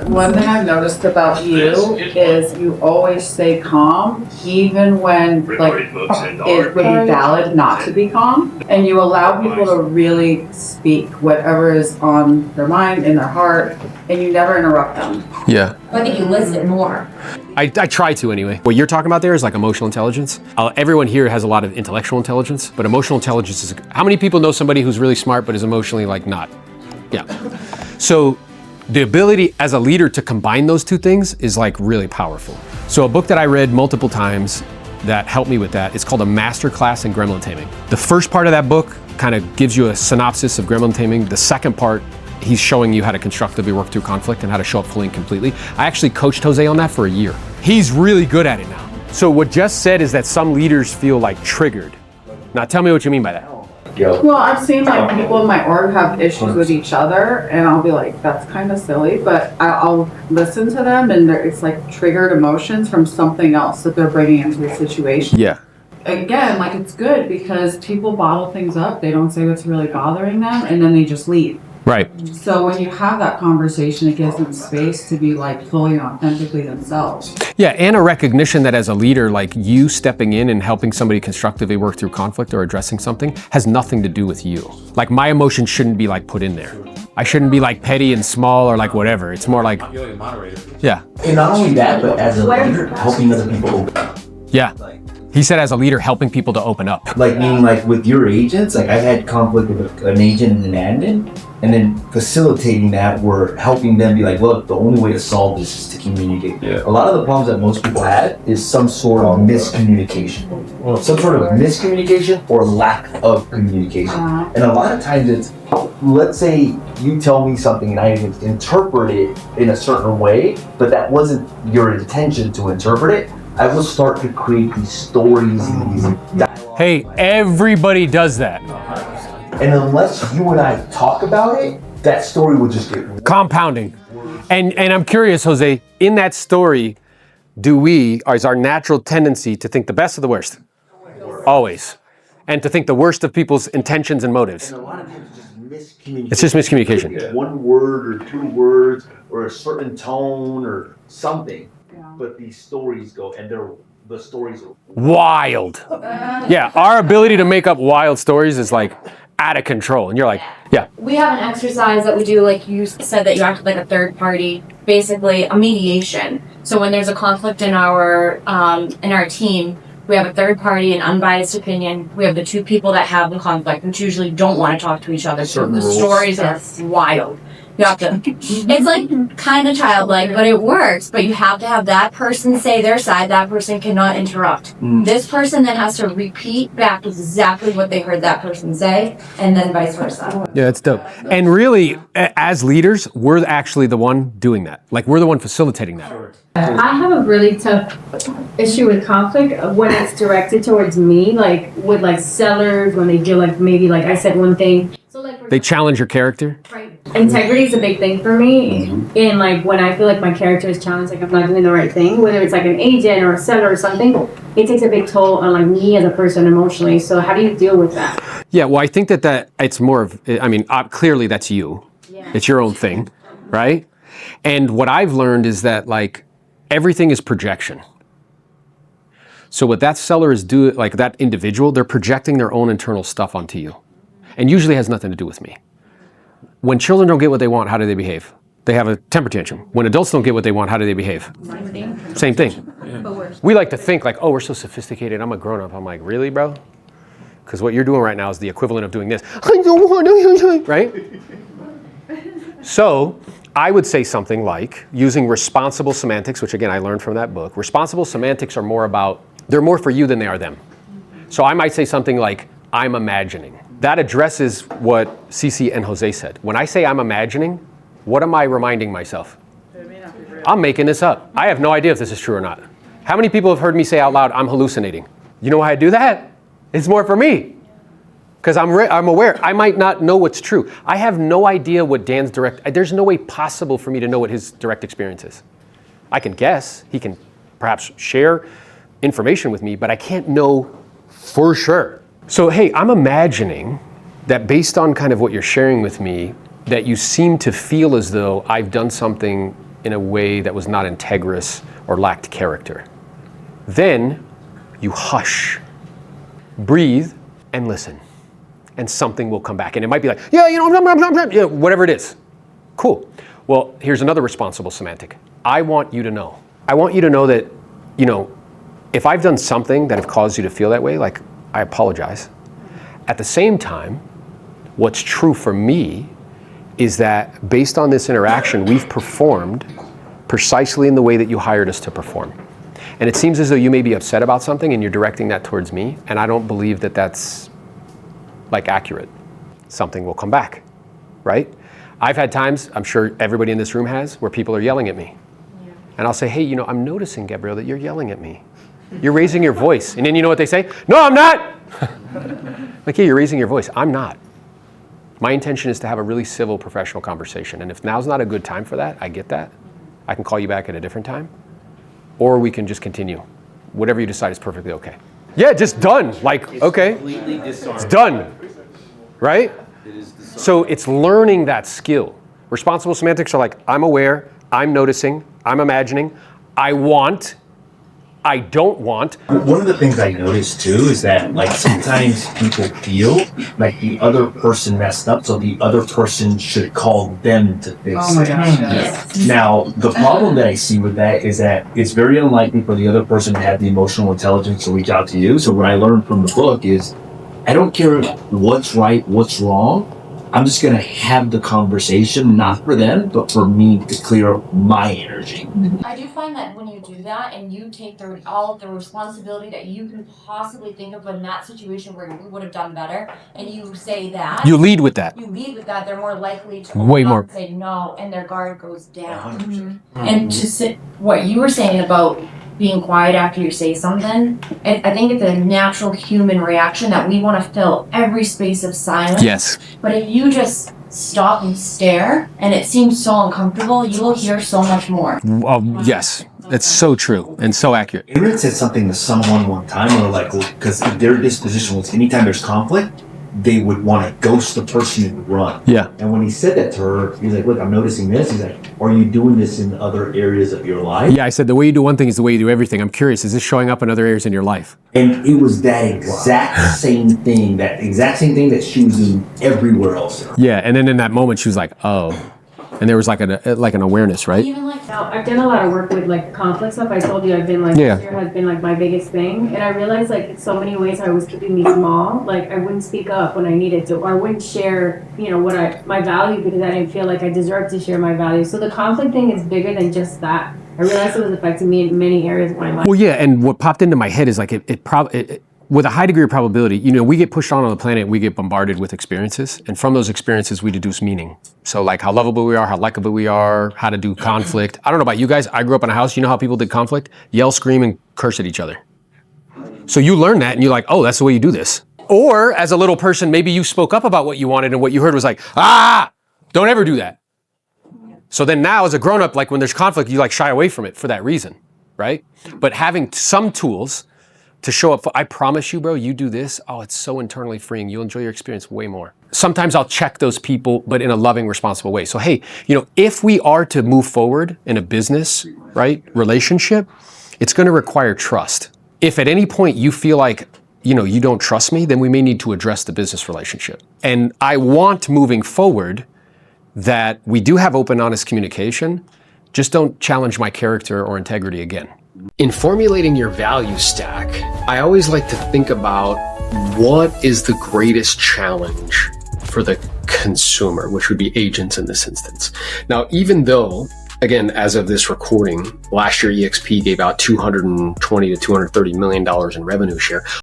One thing I've noticed about you is you always stay calm, even when like it would be valid not to be calm. And you allow people to really speak whatever is on their mind, in their heart, and you never interrupt them. Yeah. I think you listen more. I try to anyway. What you're talking about there is like emotional intelligence. Everyone here has a lot of intellectual intelligence, but emotional intelligence is, how many people know somebody who's really smart but is emotionally like not? Yeah. So the ability as a leader to combine those two things is like really powerful. So a book that I read multiple times that helped me with that, it's called A Masterclass in Gremlin Taming. The first part of that book kind of gives you a synopsis of gremlin taming. The second part, he's showing you how to constructively work through conflict and how to show up fully and completely. I actually coached Jose on that for a year. He's really good at it now. So what Jess said is that some leaders feel like triggered. Now tell me what you mean by that. Well, I've seen like people in my org have issues with each other, and I'll be like, that's kind of silly, but I'll listen to them, and it's like triggered emotions from something else that they're bringing into the situation. Yeah. Again, like it's good because people bottle things up, they don't say what's really bothering them, and then they just leave. Right. So when you have that conversation, it gives them space to be like fully and authentically themselves. Yeah, and a recognition that as a leader, like you stepping in and helping somebody constructively work through conflict or addressing something has nothing to do with you. Like my emotions shouldn't be like put in there. I shouldn't be like petty and small or like whatever. It's more like, yeah. And not only that, but as a leader, helping other people open up. Yeah. He said as a leader, helping people to open up. Like meaning like with your agents, like I had conflict with an agent and an admin, and then facilitating that, we're helping them be like, look, the only way to solve this is to communicate. Yeah. A lot of the problems that most people had is some sort of miscommunication. Some sort of miscommunication or lack of communication. And a lot of times it's, let's say you tell me something and I interpret it in a certain way, but that wasn't your intention to interpret it. I will start to create these stories and these dialogues. Hey, everybody does that. And unless you and I talk about it, that story will just get compounding. And I'm curious, Jose, in that story, is our natural tendency to think the best of the worst? Always. And to think the worst of people's intentions and motives. And a lot of times it's just miscommunication. It's just miscommunication. Yeah. One word or two words or a certain tone or something. But these stories go, and the stories are wild. Yeah, our ability to make up wild stories is like out of control. And you're like, yeah. We have an exercise that we do, like you said, that you act like a third party, basically a mediation. So when there's a conflict in our team, we have a third party, an unbiased opinion. We have the two people that have the conflict, which usually don't want to talk to each other. So the stories are wild. You have to, it's like kind of childlike, but it works. But you have to have that person say their side. That person cannot interrupt. This person then has to repeat back exactly what they heard that person say, and then vice versa. Yeah, it's dope. And really, as leaders, we're actually the one doing that. Like, we're the one facilitating that. I have a really tough issue with conflict when it's directed towards me, like with like sellers, when they feel like maybe like I said one thing. So like they challenge your character. Right. Integrity is a big thing for me. And like when I feel like my character is challenged, like I'm not doing the right thing, whether it's like an agent or a seller or something, it takes a big toll on like me as a person emotionally. So how do you deal with that? Yeah, well, I think that it's more of, I mean, clearly that's you. Yeah. It's your own thing, right? And what I've learned is that like everything is projection. So what that seller is doing, like that individual, they're projecting their own internal stuff onto you. And usually has nothing to do with me. When children don't get what they want, how do they behave? They have a temper tantrum. When adults don't get what they want, how do they behave? Same thing. Yeah. We like to think like, oh, we're so sophisticated, I'm a grown-up. I'm like, really, bro? Because what you're doing right now is the equivalent of doing this. I don't want to, right? So I would say something like, using responsible semantics, which again, I learned from that book. Responsible semantics are more about, they're more for you than they are them. So I might say something like, I'm imagining. That addresses what Cece and Jose said. When I say I'm imagining, what am I reminding myself? I'm making this up. I have no idea if this is true or not. How many people have heard me say out loud, I'm hallucinating? You know why I do that? It's more for me. Because I'm aware. I might not know what's true. I have no idea what Dan's there's no way possible for me to know what his direct experience is. I can guess. He can perhaps share information with me, but I can't know for sure. So, hey, I'm imagining that based on kind of what you're sharing with me, that you seem to feel as though I've done something in a way that was not integrous or lacked character. Then you hush, breathe, and listen. And something will come back. And it might be like, yeah, whatever it is. Cool. Well, here's another responsible semantic. I want you to know. I want you to know that, if I've done something that have caused you to feel that way, like, I apologize. At the same time, what's true for me is that based on this interaction, we've performed precisely in the way that you hired us to perform. And it seems as though you may be upset about something and you're directing that towards me, and I don't believe that that's accurate. Something will come back, right? I've had times, I'm sure everybody in this room has, where people are yelling at me. Yeah. And I'll say, hey, I'm noticing, Gabrielle, that you're yelling at me. You're raising your voice. And then you know what they say? No, I'm not! Like, yeah, you're raising your voice. I'm not. My intention is to have a really civil, professional conversation. And if now's not a good time for that, I get that. I can call you back at a different time. Or we can just continue. Whatever you decide is perfectly okay. Yeah, just done. Okay. It's done. Right? So it's learning that skill. Responsible semantics are like, I'm aware, I'm noticing, I'm imagining, I want, I don't want. One of the things I noticed too is that sometimes people feel like the other person messed up, so the other person should call them to fix it. Oh my gosh, yes. Now, the problem that I see with that is that it's very unlikely for the other person to have the emotional intelligence to reach out to you. So what I learned from the book is, I don't care what's right, what's wrong. I'm just going to have the conversation, not for them, but for me to clear up my energy. I do find that when you do that and you take all of the responsibility that you can possibly think of in that situation where you would have done better, and you say that. You lead with that. They're more likely to Way more. say no, and their guard goes down. 100%. And to sit, what you were saying about being quiet after you say something, I think it's a natural human reaction that we want to fill every space of silence. Yes. But if you just stop and stare, and it seems so uncomfortable, you will hear so much more. Yes. It's so true and so accurate. Aaron said something to someone one time where because their disposition was anytime there's conflict, they would want to ghost the person and run. Yeah. And when he said that to her, he's like, look, I'm noticing this. He's like, are you doing this in other areas of your life? Yeah, I said the way you do one thing is the way you do everything. I'm curious, is this showing up in other areas in your life? And it was that exact same thing that she was doing everywhere else. Yeah, and then in that moment she was like, oh. And there was like an awareness, right? Even Now, I've done a lot of work with conflict stuff. I told you I've been this year has been my biggest thing. And I realized in so many ways I was keeping me small. I wouldn't speak up when I needed to, or I wouldn't share, my value because I didn't feel like I deserved to share my value. So the conflict thing is bigger than just that. I realized it was affecting me in many areas of my life. Well, yeah, and what popped into my head is with a high degree of probability, we get pushed on the planet, we get bombarded with experiences, and from those experiences we deduce meaning. So how lovable we are, how likable we are, how to do conflict. I don't know about you guys, I grew up in a house, you know how people did conflict? Yell, scream, and curse at each other. So you learn that and you're like, oh, that's the way you do this. Or as a little person, maybe you spoke up about what you wanted and what you heard was like, don't ever do that. So then now as a grown-up, when there's conflict, you shy away from it for that reason, right? But having some tools to show up, I promise you, bro, you do this, it's so internally freeing. You'll enjoy your experience way more. Sometimes I'll check those people, but in a loving, responsible way. So, hey, if we are to move forward in a business, right, relationship, it's going to require trust. If at any point you feel like, you don't trust me, then we may need to address the business relationship. And I want moving forward that we do have open, honest communication. Just don't challenge my character or integrity again. In formulating your value stack, I always like to think about what is the greatest challenge for the consumer, which would be agents in this instance. Now, even though, again, as of this recording, last year EXP gave out $220 to $230 million in revenue share,